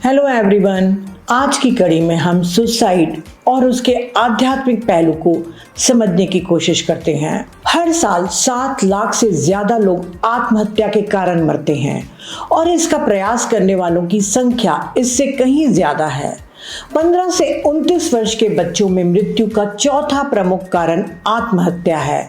Hello everyone. आज की कड़ी में हम सुसाइड और उसके आध्यात्मिक पहलू को समझने की कोशिश करते हैं। हर साल 7 लाख से ज्यादा लोग आत्महत्या के कारण मरते हैं और इसका प्रयास करने वालों की संख्या इससे कहीं ज्यादा है। 15 से 29 वर्ष के बच्चों में मृत्यु का चौथा प्रमुख कारण आत्महत्या है।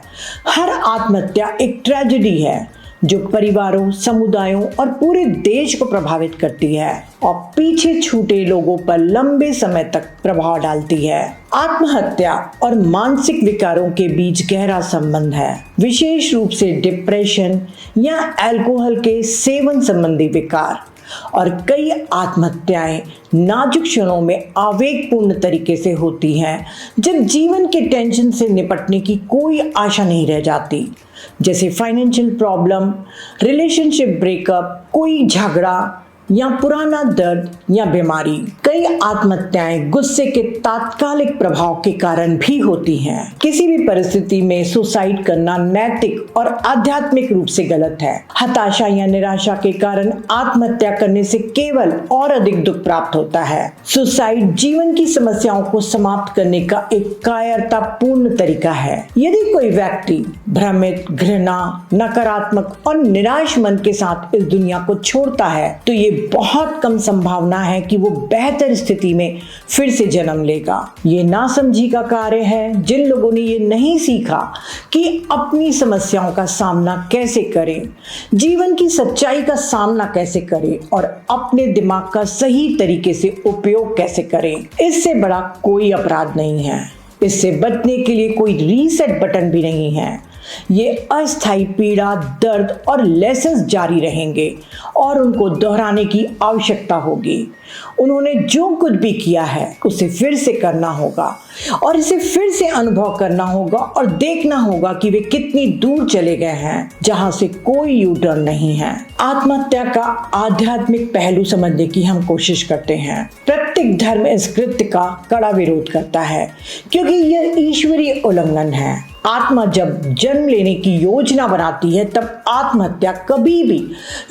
हर आत्महत्या एक ट्रेजेडी है जो परिवारों, समुदायों और पूरे देश को प्रभावित करती है और पीछे छूटे लोगों पर लंबे समय तक प्रभाव डालती है। आत्महत्या और मानसिक विकारों के बीच गहरा संबंध है, विशेष रूप से डिप्रेशन या अल्कोहल के सेवन संबंधी विकार। और कई आत्महत्याएं नाजुक क्षणों में आवेगपूर्ण तरीके से होती हैं, जब जीवन के टेंशन से निपटने की कोई आशा नहीं रह जाती, जैसे फाइनेंशियल प्रॉब्लम, रिलेशनशिप ब्रेकअप, कोई झगड़ा या पुराना दर्द या बीमारी। कई आत्महत्याएं गुस्से के तात्कालिक प्रभाव के कारण भी होती हैं। किसी भी परिस्थिति में सुसाइड करना नैतिक और आध्यात्मिक रूप से गलत है। हताशा या निराशा के कारण आत्महत्या करने से केवल और अधिक दुख प्राप्त होता है। सुसाइड जीवन की समस्याओं को समाप्त करने का एक कायरतापूर्ण तरीका है। यदि कोई व्यक्ति भ्रमित, घृणा, नकारात्मक और निराश मन के साथ इस दुनिया को छोड़ता है, तो ये बहुत कम संभावना है कि वो बेहतर स्थिति में फिर से जन्म लेगा। ये नासमझी का कार्य है जिन लोगों ने ये नहीं सीखा कि अपनी समस्याओं का सामना कैसे करें, जीवन की सच्चाई का सामना कैसे करें और अपने दिमाग का सही तरीके से उपयोग कैसे करें। इससे बड़ा कोई अपराध नहीं है। इससे बचने के लिए कोई रीसेट बटन भी नहीं है। ये अस्थायी पीड़ा, दर्द और लेसेस जारी रहेंगे और उनको दोहराने की आवश्यकता होगी। उन्होंने जो कुछ भी किया है उसे फिर से करना होगा और इसे फिर से अनुभव करना होगा और देखना होगा कि वे कितनी दूर चले गए हैं, जहां से कोई यू टर्न नहीं है। आत्महत्या का आध्यात्मिक पहलू समझने की हम कोशिश करते हैं। प्रत्येक धर्म इस कृत्य का कड़ा विरोध करता है क्योंकि यह ईश्वरीय उल्लंघन है। आत्मा जब जन्म लेने की योजना बनाती है तब आत्महत्या कभी भी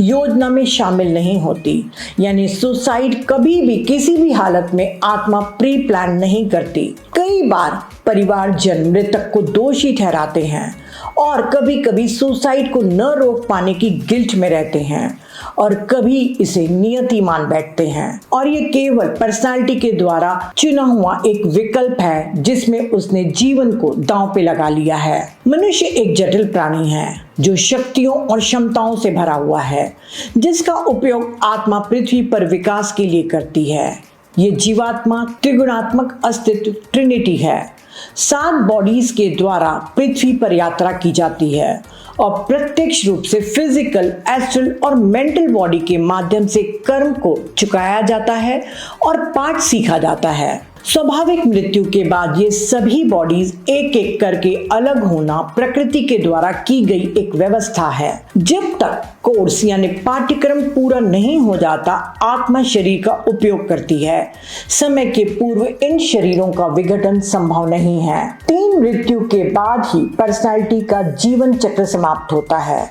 योजना में शामिल नहीं होती। यानी सुसाइड कभी भी किसी भी हालत में आत्मा प्री प्लान नहीं करती। कई बार परिवारजन मृतक को दोषी ठहराते हैं और कभी कभी सुसाइड को न रोक पाने की गिल्ट में रहते हैं और कभी इसे नियति मान बैठते हैं। और ये केवल पर्सनालिटी के द्वारा चुना हुआ एक विकल्प है जिसमें उसने जीवन को दांव पे लगा लिया है। मनुष्य एक जटिल प्राणी है जो शक्तियों और क्षमताओं से भरा हुआ है, जिसका उपयोग आत्मा पृथ्वी पर विकास के लिए करती है। ये जीवात्मा त्रिगुणात्मक अस्तित्व ट्रिनिटी है। 7 बॉडीज के द्वारा पृथ्वी पर यात्रा की जाती है और प्रत्यक्ष रूप से फिजिकल, एस्ट्रल और मेंटल बॉडी के माध्यम से कर्म को चुकाया जाता है और पाठ सीखा जाता है। स्वाभाविक मृत्यु के बाद ये सभी बॉडीज एक एक करके अलग होना प्रकृति के द्वारा की गई एक व्यवस्था है। जब तक कोर्स यानी पाठ्यक्रम पूरा नहीं हो जाता, आत्मा शरीर का उपयोग करती है। समय के पूर्व इन शरीरों का विघटन संभव नहीं है। 3 मृत्यु के बाद ही पर्सनालिटी का जीवन चक्र समाप्त होता है।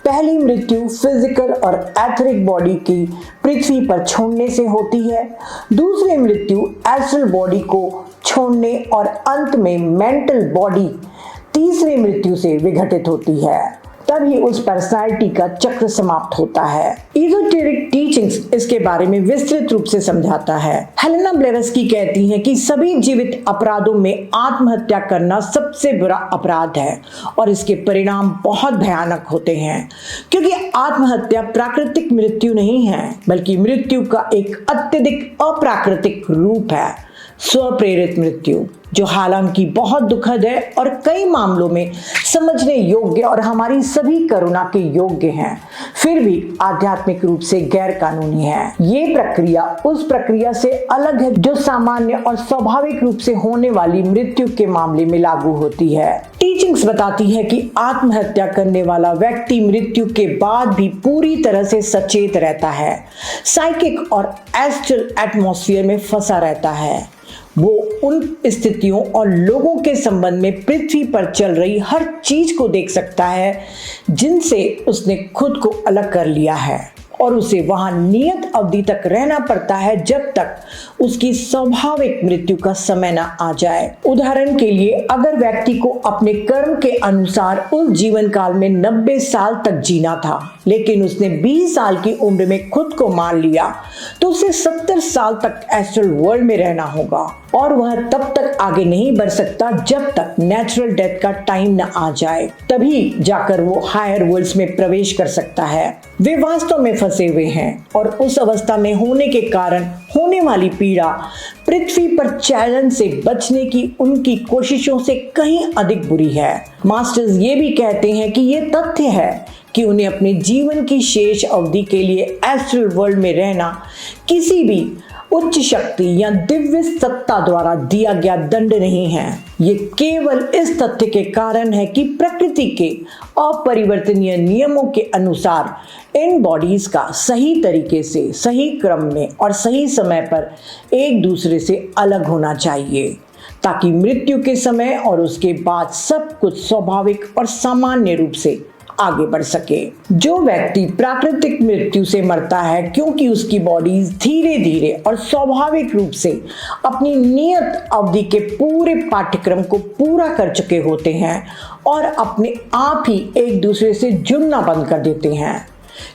पहली मृत्यु फिजिकल और एथरिक बॉडी की पृथ्वी पर छोड़ने से होती है। दूसरी मृत्यु एस्ट्रल बॉडी को छोड़ने और अंत में मेंटल बॉडी तीसरी मृत्यु से विघटित होती है। तभी उस पर्सनालिटी का चक्र समाप्त होता है। एज़ोटेरिक टीचिंग्स इसके बारे में विस्तृत रूप से समझाता है। हेलेना ब्लेवस्की कहती हैं कि सभी जीवित अपराधों में आत्महत्या करना सबसे बुरा अपराध है और इसके परिणाम बहुत भयानक होते हैं, क्योंकि आत्महत्या प्राकृतिक मृत्यु नहीं है बल्कि मृत्यु का एक अत्यधिक अप्राकृतिक रूप है, स्वप्रेरित मृत्यु, जो हालांकि बहुत दुखद है और कई मामलों में समझने योग्य और हमारी सभी करुणा के योग्य हैं, फिर भी आध्यात्मिक रूप से गैर कानूनी है। ये प्रक्रिया उस प्रक्रिया से अलग है जो सामान्य और स्वाभाविक रूप से होने वाली मृत्यु के मामले में लागू होती है। टीचिंग्स बताती है कि आत्महत्या करने वाला व्यक्ति मृत्यु के बाद भी पूरी तरह से सचेत रहता है, साइकिक और एस्ट्रल एटमॉस्फेयर में फंसा रहता है। वो उन स्थितियों और लोगों के संबंध में पृथ्वी पर चल रही हर चीज को देख सकता है जिनसे उसने खुद को अलग कर लिया है और उसे वहां नियत अवधि तक रहना पड़ता है जब तक उसकी स्वाभाविक मृत्यु का समय न आ जाए। उदाहरण के लिए, अगर व्यक्ति को अपने कर्म के अनुसार उस जीवन काल में 90 साल तक जीना था, लेकिन उसने 20 साल की उम्र में खुद को मार लिया, तो उसे 70 साल तक एस्ट्रल वर्ल्ड में रहना होगा और वह तब तक आगे नहीं बढ़ सकता जब तक नेचुरल डेथ का टाइम न आ जाए। तभी जाकर वो हायर वर्ल्ड्स में प्रवेश कर सकता है। वे वास्तव में फंसे हुए हैं और उस अवस्था में होने के कारण होने वाली पीड़ा पृथ्वी पर चैलेंज से बचने की उनकी कोशिशों से कहीं अधिक बुरी है। मास्टर्स ये भी कहते हैं कि ये तथ्य है कि उन्हें अपने जीवन की शेष अवधि के लिए एस्ट्रल वर्ल्ड में रहना किसी भी उच्च शक्ति या दिव्य सत्ता द्वारा दिया गया दंड नहीं है। ये केवल इस तथ्य के कारण है कि प्रकृति के अपरिवर्तनीय नियमों के अनुसार इन बॉडीज का सही तरीके से, सही क्रम में और सही समय पर एक दूसरे से अलग होना चाहिए, ताकि मृत्यु के समय और उसके बाद सब कुछ स्वाभाविक और सामान्य रूप से आगे बढ़ सके। जो व्यक्ति प्राकृतिक मृत्यु से मरता है क्योंकि उसकी बॉडी धीरे धीरे और स्वाभाविक रूप से अपनी नियत अवधि के पूरे पाठ्यक्रम को पूरा कर चुके होते हैं और अपने आप ही एक दूसरे से जुड़ना बंद कर देते हैं।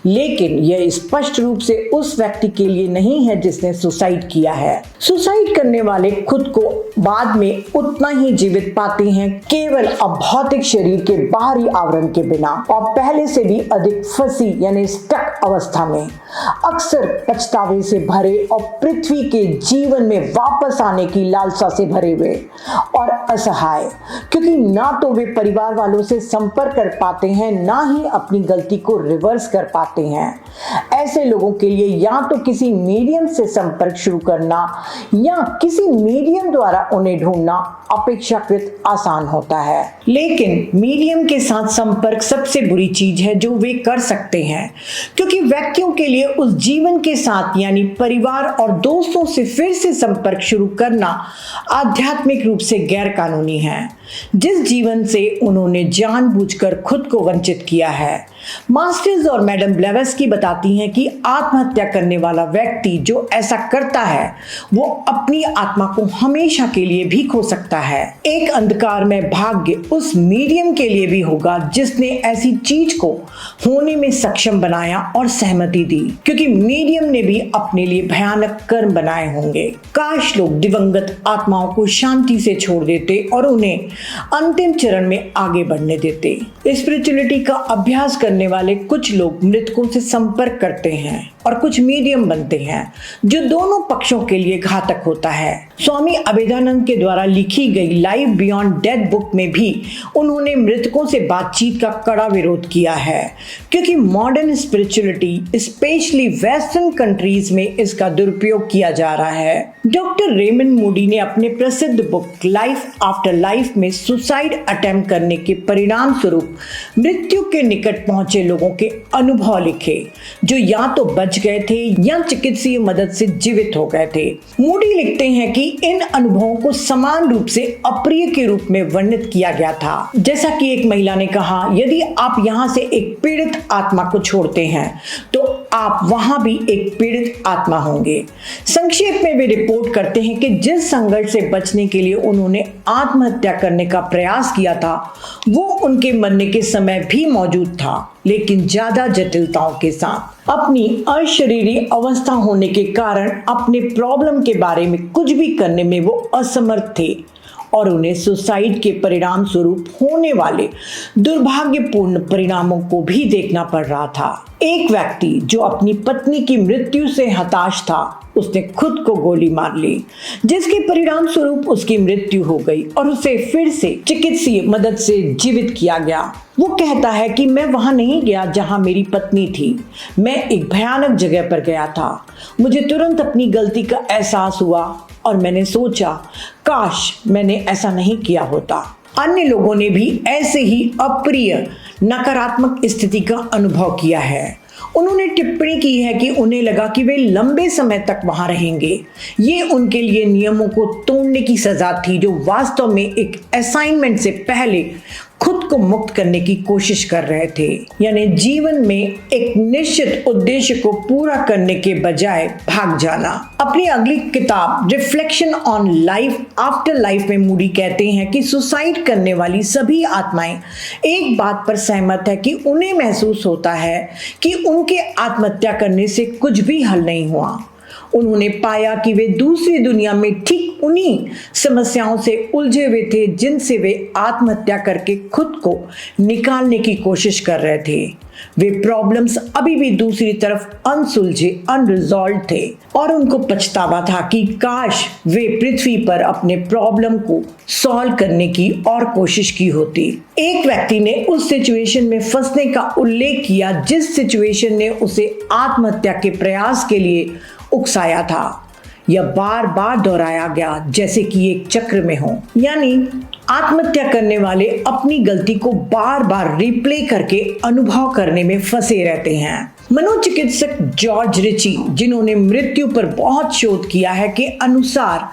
लेकिन यह स्पष्ट रूप से उस व्यक्ति के लिए नहीं है जिसने सुसाइड किया है। सुसाइड करने वाले खुद को बाद में उतना ही जीवित पाते हैं, केवल अभौतिक शरीर के बाहरी आवरण के बिना और पहले से भी अधिक फंसी यानी स्टक अवस्था में, अक्सर पछतावे से भरे और पृथ्वी के जीवन में वापस आने की लालसा से भरे हुए और असहाय, क्योंकि ना तो वे परिवार वालों से संपर्क कर पाते हैं, ना ही अपनी गलती को रिवर्स कर पाते हैं। ऐसे लोगों के लिए या तो किसी मीडियम से संपर्क शुरू करना या किसी मीडियम द्वारा उन्हें ढूंढना अपेक्षाकृत आसान होता है। लेकिन मीडियम के साथ संपर्क सबसे बुरी चीज है जो वे कर सकते हैं, क्योंकि व्यक्तियों के लिए उस जीवन के साथ यानी परिवार और दोस्तों से फिर से संपर्क शुरू करना आध्यात्मिक रूप से गैर कानूनी है, जिस जीवन से उन्होंने जानबूझकर खुद को वंचित किया है। मास्टर्स और मैडम ब्लेवेस्की बताती हैं कि आत्महत्या करने वाला व्यक्ति जो ऐसा करता है वो अपनी आत्मा को हमेशा के लिए भी खो सकता है। एक अंधकार में भाग्य उस मीडियम के लिए भी होगा जिसने ऐसी चीज को होने में सक्षम बनाया और सहमति दी, क्योंकि मीडियम ने भी अपने लिए भयानक कर्म बनाए होंगे। काश लोग दिवंगत आत्माओं को शांति से छोड़ देते और उन्हें अंतिम चरण में आगे बढ़ने देते। स्पिरिचुअलिटी का अभ्यास करने वाले कुछ लोग मृतकों से संपर्क करते हैं और कुछ मीडियम बनते हैं, जो दोनों पक्षों के लिए घातक होता है। स्वामी अभेदानंद के द्वारा लिखी गई लाइफ बियॉन्ड डेथ बुक में भी उन्होंने मृतकों से बातचीत का कड़ा विरोध किया है, क्योंकि modern spirituality specially western countries में इसका दुरुपयोग किया जा रहा है। डॉक्टर रेमंड मूडी ने अपने प्रसिद्ध बुक लाइफ आफ्टर लाइफ में सुसाइड अटेम्प्ट करने के परिणाम स्वरूप मृत्यु के निकट पहुंचे लोगों के अनुभव लिखे, जो या तो बच गए थे या चिकित्सीय मदद से जीवित हो गए थे। मूडी लिखते हैं कि इन अनुभवों को समान रूप से अप्रिय के रूप में वर्णित किया गया था। जैसा कि एक महिला ने कहा, यदि आप यहाँ से एक पीड़ित आत्मा को छोड़ते हैं तो आप वहां भी एक पीड़ित आत्मा होंगे। संक्षेप में वे रिपोर्ट करते हैं कि जिस संघर्ष से बचने के लिए उन्होंने आत्महत्या करने का प्रयास किया था वो उनके मरने के समय भी मौजूद था, लेकिन ज्यादा जटिलताओं के साथ। अपनी अशरीरी अवस्था होने के कारण अपने प्रॉब्लम के बारे में कुछ भी करने में वो असमर्थ थे और उन्हें सुसाइड के परिणाम स्वरूप होने वाले दुर्भाग्यपूर्ण परिणामों को भी देखना पड़ रहा था। एक व्यक्ति जो अपनी पत्नी की मृत्यु से हताश था, उसने खुद को गोली मार ली, जिसके परिणाम स्वरूप उसकी मृत्यु हो गई और उसे फिर से चिकित्सीय मदद से जीवित किया गया। वो कहता है कि मैं वहां नहीं गया जहां मेरी पत्नी थी, मैं एक भयानक जगह पर गया था। मुझे तुरंत अपनी गलती का एहसास हुआ और मैंने सोचा काश मैंने ऐसा नहीं किया होता। अन्य लोगों ने भी ऐसे ही अप्रिय नकारात्मक स्थिति का अनुभव किया है। उन्होंने टिप्पणी की है कि उन्हें लगा कि वे लंबे समय तक वहां रहेंगे। ये उनके लिए नियमों को तोड़ने की सजा थी, जो वास्तव में एक असाइनमेंट से पहले खुद को मुक्त करने की कोशिश कर रहे थे, यानी जीवन में एक निश्चित उद्देश्य को पूरा करने के बजाय भाग जाना। अपनी अगली किताब reflection on life after life में मूडी कहते हैं कि सुसाइड करने वाली सभी आत्माएं एक बात पर सहमत है कि उन्हें महसूस होता है कि उनके आत्महत्या करने से कुछ भी हल नहीं हुआ। उन्होंने पाया कि वे दूसरी दुनिया में ठीक उन्हीं समस्याओं से उलझे हुए थे जिनसे वे आत्महत्या करके खुद को निकालने की कोशिश कर रहे थे। वे प्रॉब्लम्स अभी भी दूसरी तरफ अनसुलझे, अनरिजॉल्व थे और उनको पछतावा था कि काश वे पृथ्वी पर अपने प्रॉब्लम को सॉल्व करने की और कोशिश की होती। एक व्यक्ति ने उस सिचुएशन में फंसने का उल्लेख किया जिस सिचुएशन ने उसे आत्महत्या के प्रयास के लिए उकसाया था। यह बार बार दोहराया गया जैसे कि एक चक्र में हो, यानी आत्महत्या करने वाले अपनी गलती को बार बार रिप्ले करके अनुभव करने में फंसे रहते हैं। मनोचिकित्सक जॉर्ज रिची, जिन्होंने मृत्यु पर बहुत शोध किया है, के अनुसार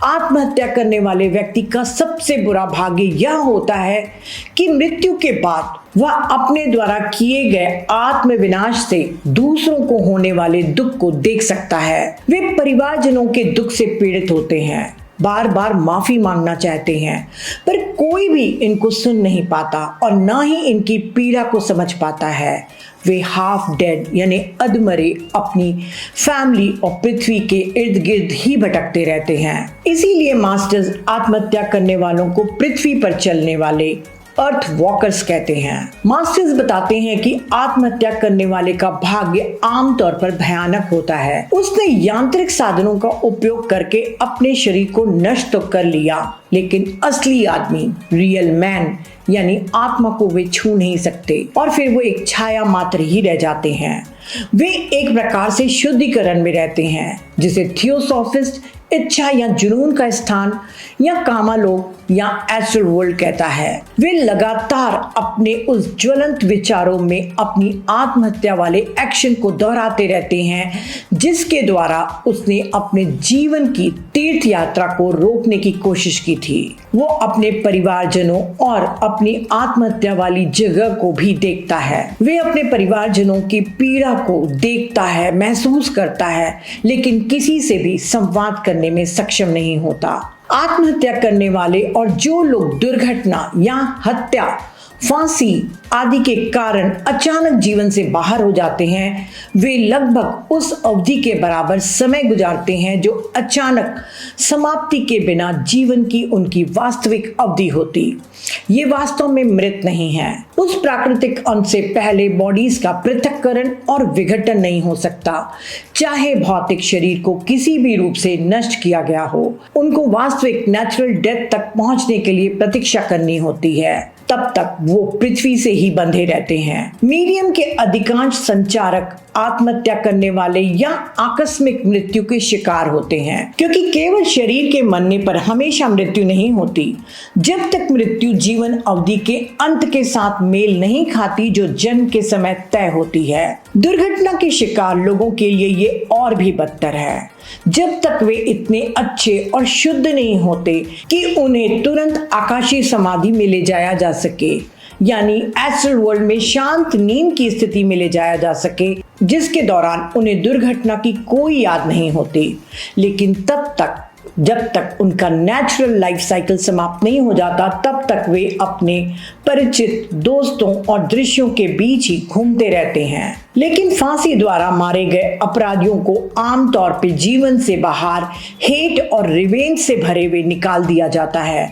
आत्महत्या करने वाले व्यक्ति का सबसे बुरा भाग्य यह होता है कि मृत्यु के बाद वह अपने द्वारा किए गए आत्मविनाश से दूसरों को होने वाले दुख को देख सकता है। वे परिवारजनों के दुख से पीड़ित होते हैं, बार बार माफी मांगना चाहते हैं, पर कोई भी इनको सुन नहीं पाता और ना ही इनकी पीड़ा को समझ पाता है। वे हाफ डेड यानी अधमरे अपनी फैमिली और पृथ्वी के इर्द गिर्द ही भटकते रहते हैं। इसीलिए मास्टर्स आत्महत्या करने वालों को पृथ्वी पर चलने वाले अर्थ वॉकर्स कहते हैं। मास्टर्स बताते हैं कि आत्महत्या करने वाले का भाग्य आमतौर पर भयानक होता है। उसने यांत्रिक साधनों का उपयोग करके अपने शरीर को नष्ट तो कर लिया, लेकिन असली आदमी, रियल मैन यानी आत्मा को वे छू नहीं सकते और फिर वो एक छाया मात्र ही रह जाते हैं। वे एक प्रकार से शुद्धिकरण में रहते हैं, जिसे थियोसॉफिस्ट इच्छा या जुनून का स्थान या कामालोक या एस्ट्रल वर्ल्ड कहता है। वे लगातार अपने उस ज्वलंत विचारों में अपनी आत्महत्या वाले एक्शन को दोहराते रहते हैं जिसके द्वारा उसने अपने जीवन की तीर्थ यात्रा को रोकने की कोशिश की थी। वो अपने परिवारजनों और अपनी आत्महत्या वाली जगह को भी देखता है। वे अपने परिवारजनों की पीड़ा को देखता है, महसूस करता है, लेकिन किसी से भी संवाद करने में सक्षम नहीं होता। आत्महत्या करने वाले और जो लोग दुर्घटना या हत्या, फांसी आदि के कारण अचानक जीवन से बाहर हो जाते हैं, वे लगभग उस अवधि के बराबर समय गुजारते हैं जो अचानक समाप्ति के बिना जीवन की उनकी वास्तविक अवधि होती। ये वास्तव में मृत नहीं है। उस प्राकृतिक अंत से पहले बॉडीज का पृथक्करण और विघटन नहीं हो सकता, चाहे भौतिक शरीर को किसी भी रूप से नष्ट किया गया हो। उनको वास्तविक नेचुरल डेथ तक पहुंचने के लिए प्रतीक्षा करनी होती है, तब तक वो पृथ्वी से ही बंधे रहते हैं। मीडियम के अधिकांश संचारक आत्महत्या करने वाले या आकस्मिक मृत्यु के शिकार होते हैं, क्योंकि केवल शरीर के मरने पर हमेशा मृत्यु नहीं होती। जब तक मृत्यु जीवन अवधि के अंत के साथ मेल नहीं खाती जो जन्म के समय तय होती है। दुर्घटना के शिकार लोगों के लिए ये और भी बदतर है। जब तक वे इतने अच्छे और शुद्ध नहीं होते कि उन्हें तुरंत आकाशीय समाधि में ले जाया जा सके, यानी एस्ट्रल वर्ल्ड में शांत नींद की स्थिति में ले जाया जा सके, जिसके दौरान उन्हें दुर्घटना की कोई याद नहीं होती। लेकिन जब तक उनका नेचुरल लाइफ साइकिल समाप्त नहीं हो जाता, तब तक वे अपने परिचित दोस्तों और दृश्यों के बीच ही घूमते रहते हैं। लेकिन फांसी द्वारा मारे गए अपराधियों को आमतौर पर जीवन से बाहर हेट और रिवेंज से भरे हुए निकाल दिया जाता है।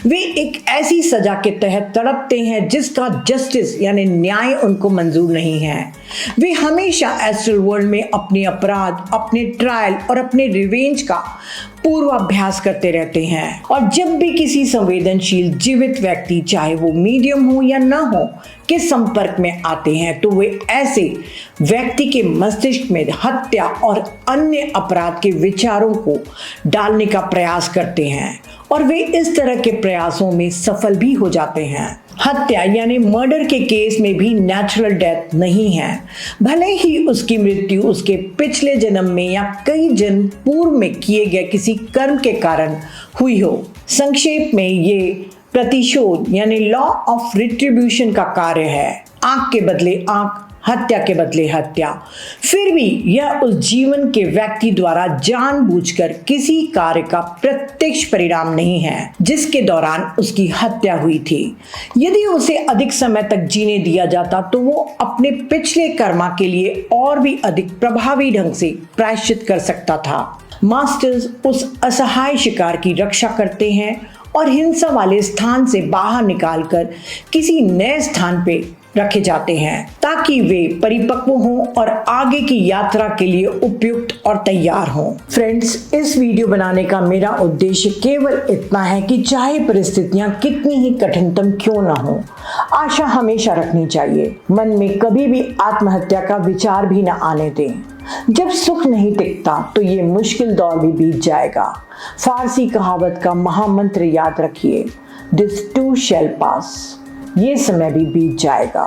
वे एक ऐसी सजा के तहत तड़पते हैं जिसका जस्टिस यानी न्याय उनको मंजूर नहीं है। वे हमेशा एस्ट्रल वर्ल्ड में अपने अपराध, अपने ट्रायल और अपने रिवेंज का पूर्वाभ्यास करते रहते हैं। और जब भी किसी संवेदनशील जीवित व्यक्ति, चाहे वो मीडियम हो या ना हो, के संपर्क में आते हैं, तो वे ऐसे व्यक्ति के मस्तिष्क में हत्या और अन्य अपराध के विचारों को डालने का प्रयास करते हैं और वे इस तरह के प्रयासों में सफल भी हो जाते हैं। हत्या यानी मर्डर के केस में भी नेचुरल डेथ नहीं है, भले ही उसकी मृत्यु उसके पिछले जन्म में या कई जन्म पूर्व में किए गए किसी कर्म के कारण हुई हो। संक्षेप में ये प्रतिशोध यानी लॉ ऑफ रिट्रीब्यूशन का कार्य है। आंख के बदले आंख, हत्या के बदले हत्या। फिर भी यह उस जीवन के व्यक्ति द्वारा जानबूझकर किसी कार्य का प्रत्यक्ष परिणाम नहीं है जिसके दौरान उसकी हत्या हुई थी। यदि उसे अधिक समय तक जीने दिया जाता तो वो अपने पिछले कर्मा के लिए और भी अधिक प्रभावी ढंग से प्रायश्चित कर सकता था। मास्टर्स उस असहाय शिकार की रक्षा करते हैं और हिंसा वाले स्थान से बाहर निकालकर किसी नए स्थान पे रखे जाते हैं ताकि वे परिपक्व हों और आगे की यात्रा के लिए उपयुक्त और तैयार हों। फ्रेंड्स, इस वीडियो बनाने का मेरा उद्देश्य केवल इतना है कि चाहे परिस्थितियां कितनी ही कठिनतम क्यों ना हो, आशा हमेशा रखनी चाहिए। मन में कभी भी आत्महत्या का विचार भी न आने दें। जब सुख नहीं टिकता तो ये मुश्किल दौर भी बीत जाएगा। फारसी कहावत का महामंत्र याद रखिए, दिस टू शैल पास। ये समय भी बीत जाएगा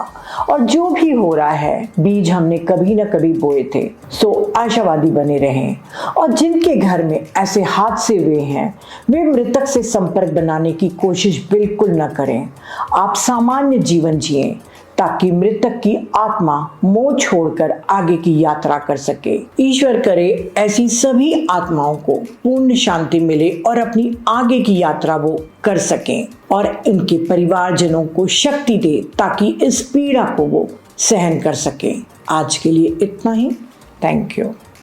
और जो भी हो रहा है बीज हमने कभी न कभी बोए थे। सो आशावादी बने रहें और जिनके घर में ऐसे हादसे हुए हैं वे मृतक से संपर्क बनाने की कोशिश बिल्कुल न करें। आप सामान्य जीवन जिएं ताकि मृतक की आत्मा मोह छोड़कर आगे की यात्रा कर सके। ईश्वर करे ऐसी सभी आत्माओं को पूर्ण शांति मिले और अपनी आगे की यात्रा वो कर सकें और इनके परिवारजनों को शक्ति दे ताकि इस पीड़ा को वो सहन कर सकें। आज के लिए इतना ही। Thank you.